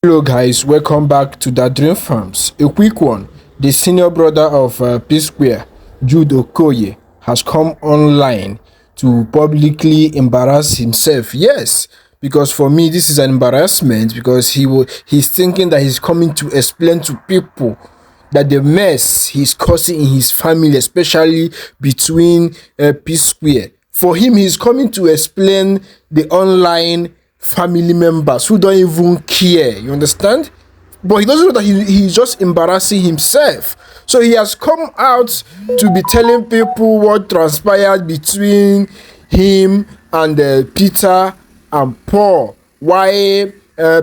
Hello guys, welcome back to the Dream Farms. A quick one. The senior brother of P Square, Jude Okoye, has come online to publicly embarrass himself. Yes, because for me this is an embarrassment because he's thinking that he's coming to explain to people that the mess he's causing in his family, especially between P Square. For him, he's coming to explain the online family members who don't even care. You understand? But he doesn't know that he's just embarrassing himself. So he has come out to be telling people what transpired between him and Peter and Paul. Why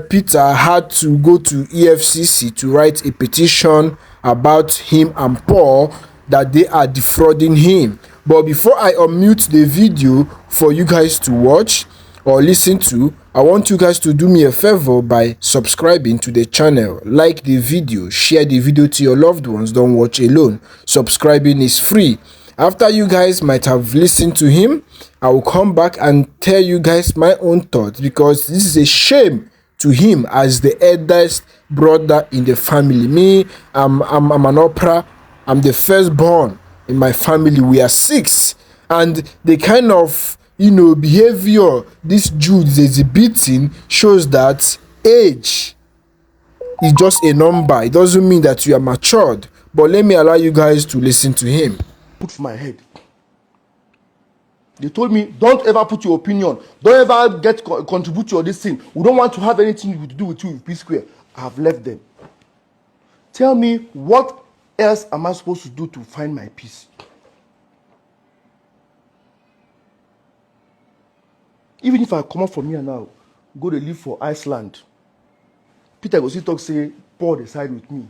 Peter had to go to EFCC to write a petition about him and Paul that they are defrauding him. But before I unmute the video for you guys to watch or listen to, I want you guys to do me a favor by subscribing to the channel, like the video, share the video to your loved ones. Don't watch alone. Subscribing is free. After you guys might have listened to him, I will come back and tell you guys my own thoughts, because this is a shame to him as the eldest brother in the family. Me, I'm an opera. I'm the firstborn in my family. We are 6, and the kind of behavior this Jude is exhibiting shows that age is just a number. It doesn't mean that you are matured. But let me allow you guys to listen to him. Put for my head. They told me, don't ever put your opinion. Don't ever contribute to this thing. We don't want to have anything to do with you with P Square. I have left them. Tell me, what else am I supposed to do to find my peace? Even if I come up from here now, go to live for Iceland, Peter go still talk say Paul dey side with me,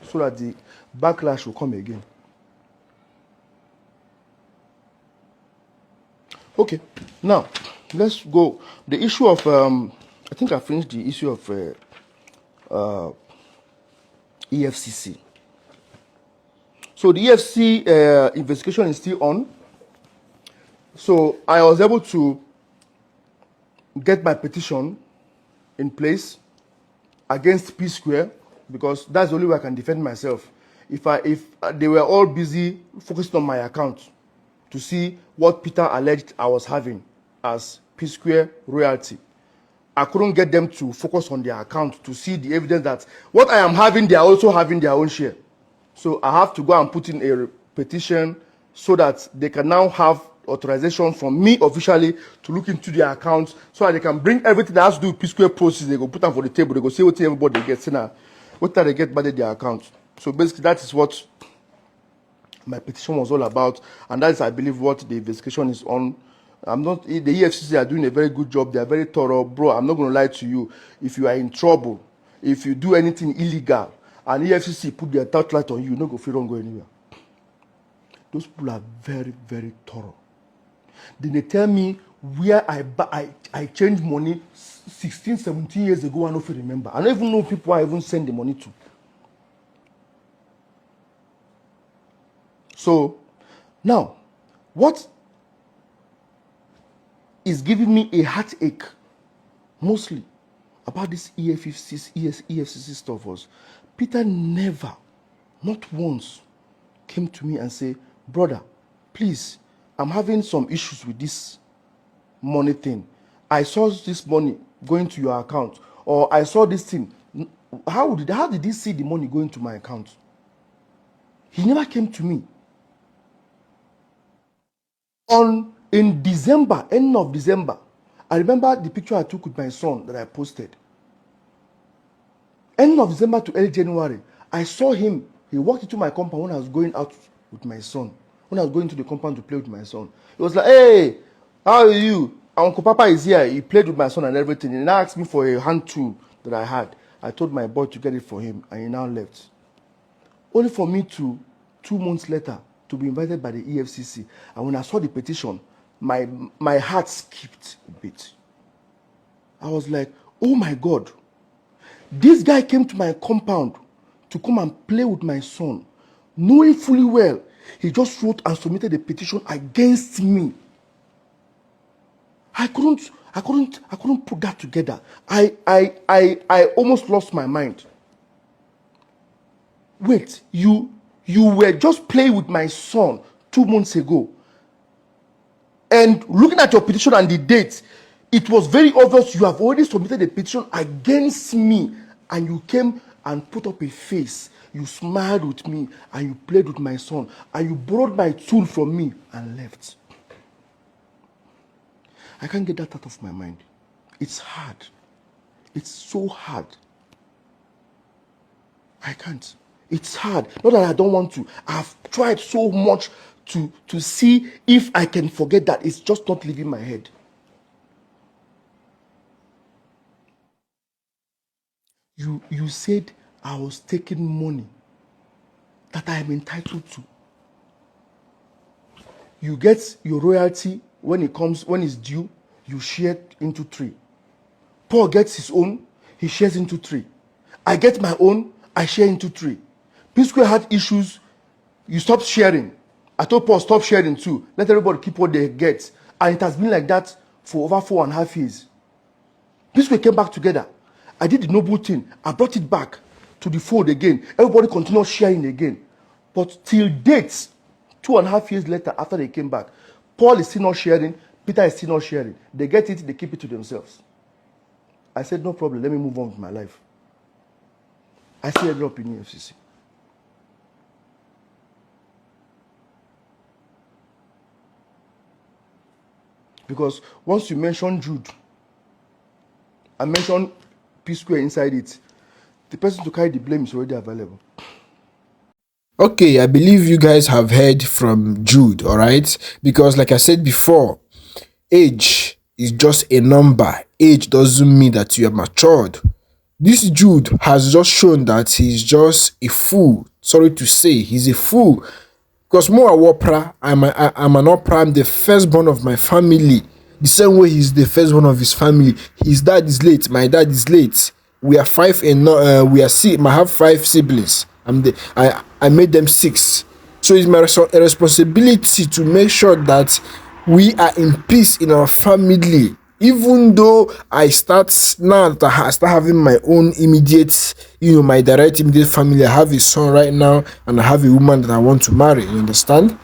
so that the backlash will come again. Okay, now let's go. The issue of I think I finished the issue of EFCC. So the EFCC investigation is still on. So I was able to get my petition in place against P Square, because that's the only way I can defend myself. If they were all busy focusing on my account to see what Peter alleged I was having as P Square royalty, I couldn't get them to focus on their account to see the evidence that what I am having, they are also having their own share. So I have to go and put in a petition so that they can now have authorization from me officially to look into their accounts, so that they can bring everything that has to do with P Square proceeds. They go put them for the table. They go see what everybody gets in, what they get by their accounts. So basically, that is what my petition was all about, and that is, I believe, what the investigation is on. I'm not. The EFCC are doing a very good job. They are very thorough, bro. I'm not going to lie to you. If you are in trouble, if you do anything illegal, and EFCC put their touchlight on you, no go free, don't go anywhere. Those people are very, very thorough. Then they tell me where I changed money 16, 17 years ago. I don't even remember. I don't even know people I even send the money to. So now, what is giving me a heartache mostly about this EFCC stuff was Peter never, not once, came to me and say, brother, please, I'm having some issues with this money thing. I saw this money going to your account, or I saw this thing. How did he see the money going to my account? He never came to me. In December, end of December, I remember the picture I took with my son that I posted. End of December to early January, I saw him. He walked into my compound when I was going out with my son. When I was going to the compound to play with my son, he was like, hey, how are you? Uncle Papa is here. He played with my son and everything. He now asked me for a hand tool that I had. I told my boy to get it for him, and he now left. Only for me to, 2 months later, to be invited by the EFCC. And when I saw the petition, my heart skipped a bit. I was like, oh my God. This guy came to my compound to come and play with my son, knowing fully well he just wrote and submitted a petition against me. I couldn't put that together. I almost lost my mind. Wait, you were just playing with my son 2 months ago. And looking at your petition and the date, it was very obvious you have already submitted a petition against me, and you came and put up a face. You smiled with me and you played with my son and you borrowed my tool from me and left. I can't get that out of my mind. It's hard. It's so hard. I can't. It's hard. Not that I don't want to. I've tried so much to see if I can forget that. It's just not leaving my head. You said I was taking money that I am entitled to. You get your royalty when it's due, you share into 3. Paul gets his own, he shares into 3. I get my own, I share into 3. P-Square had issues, you stopped sharing. I told Paul, stop sharing too. Let everybody keep what they get. And it has been like that for over 4.5 years. P-Square came back together. I did the noble thing. I brought it back to the fold again. Everybody continued sharing again. But till date, 2.5 years later, after they came back, Paul is still not sharing, Peter is still not sharing. They get it, they keep it to themselves. I said, no problem, let me move on with my life. I still ended up in EFCC. Because once you mention Jude, I mention P-Square inside it, the person to carry the blame is already available. Okay, I believe you guys have heard from Jude, all right? Because like I said before, age is just a number. Age doesn't mean that you are matured. This Jude has just shown that he's just a fool. Sorry to say, he's a fool. Because more Wopra, I'm an opera, I'm the firstborn of my family. The same way he's the firstborn of his family. His dad is late, my dad is late. We are 5 and we are 6. I have 5 siblings. I made them 6. So it's my responsibility to make sure that we are in peace in our family. Even though I start now that I start having my own immediate, my direct immediate family. I have a son right now and I have a woman that I want to marry, you understand?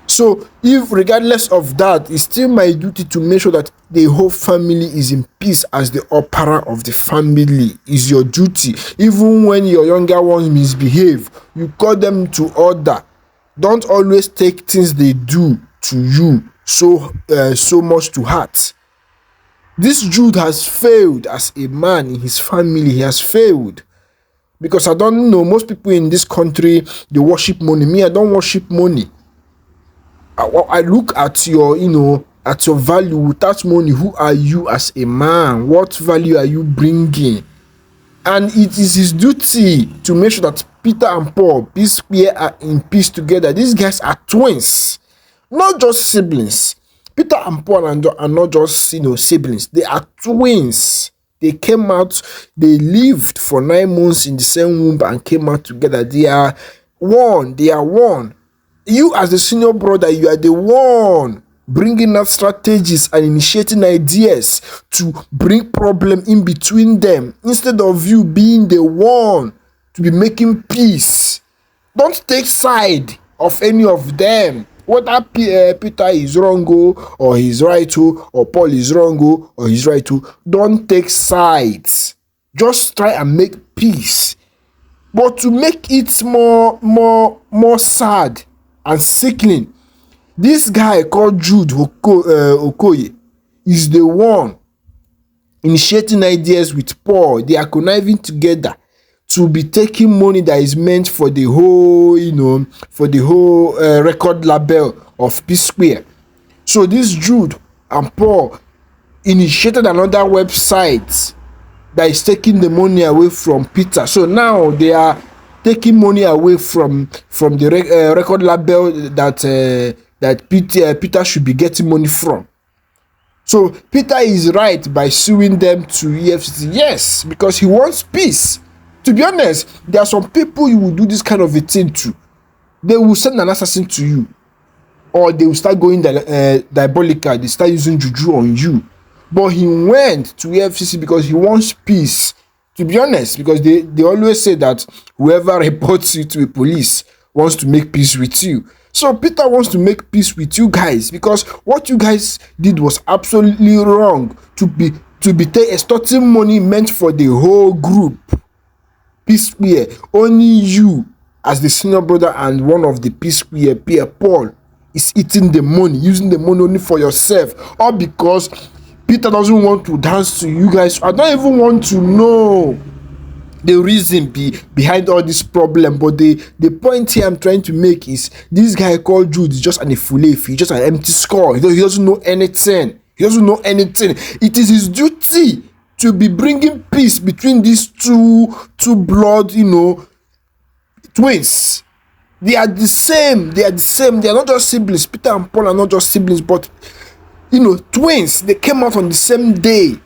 So if regardless of that, it's still my duty to make sure that the whole family is in peace as the opera of the family. Is your duty. Even when your younger ones misbehave, you call them to order. Don't always take things they do to you so much to heart. This Jude has failed as a man in his family. He has failed. Because I don't know, most people in this country, they worship money. Me, I don't worship money. I look at your, at your value. Without money, who are you as a man? What value are you bringing? And it is his duty to make sure that Peter and Paul, P-Square, are in peace together. These guys are twins, not just siblings. Peter and Paul are not just siblings. They are twins. They came out, they lived for 9 months in the same womb and came out together. They are one. They are one. You as the senior brother, you are the one bringing out strategies and initiating ideas to bring problem in between them, instead of you being the one to be making peace. Don't take side of any of them. Whether Peter is wrong or he's right or Paul is wrong or he's right, don't take sides. Just try and make peace. But to make it more sad and sickening, this guy called Jude Okoye is the one initiating ideas with Paul. They are conniving together to be taking money that is meant for the whole, record label of P-Square. So this Jude and Paul initiated another website that is taking the money away from Peter. So now they are taking money away from the record label that Peter should be getting money from. So Peter is right by suing them to EFCC. Yes, because he wants peace. To be honest, there are some people you will do this kind of a thing to. They will send an assassin to you, or they will start going diabolical. They start using juju on you. but he went to FCC because he wants peace. To be honest, because they always say that whoever reports you to a police wants to make peace with you. So Peter wants to make peace with you guys because what you guys did was absolutely wrong. To be extorting money meant for the whole group. Peace Square, only you as the senior brother and one of the Peace Square, Pierre Paul, is eating the money, using the money only for yourself, all because Peter doesn't want to dance to you guys. I don't even want to know the reason behind all this problem, but the point here I'm trying to make is this guy called Jude is just an ifulefi, just an empty skull. He doesn't know anything. He doesn't know anything. It is his duty to be bringing peace between these two blood, twins. They are the same. They are not just siblings. Peter and Paul are not just siblings, but twins. They came out on the same day.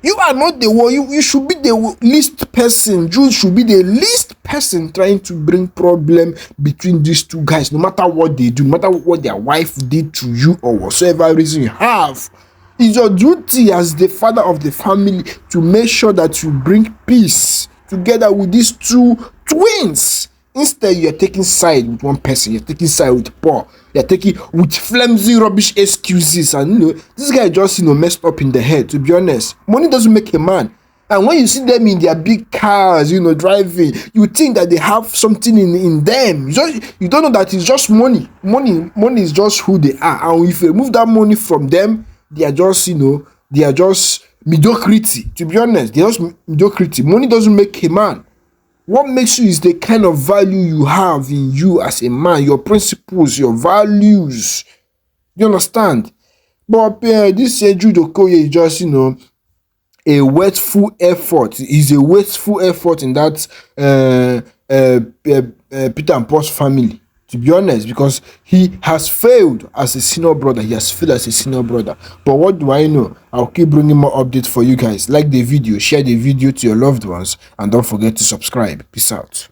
You are not the one. You should be the least person. Jude should be the least person trying to bring problem between these two guys. No matter what they do, no matter what their wife did to you or whatsoever reason you have, it's your duty as the father of the family to make sure that you bring peace together with these two twins. Instead, you're taking side with one person. You're taking side with Paul. You're taking with flimsy rubbish excuses. And this guy just messed up in the head. To be honest, money doesn't make a man. And when you see them in their big cars, driving, you think that they have something in them. You don't know that it's just money. Money is just who they are. And if you remove that money from them, they are just mediocrity. To be honest, they're just mediocrity. Money doesn't make a man. What makes you is the kind of value you have in you as a man, your principles, your values. You understand? But this Jude Okoye is just, a wasteful effort. Is a wasteful effort in that Peter and Paul's family. To be honest, because he has failed as a senior brother. He has failed as a senior brother. But what do I know? I'll keep bringing more updates for you guys. Like the video, share the video to your loved ones, and don't forget to subscribe. Peace out.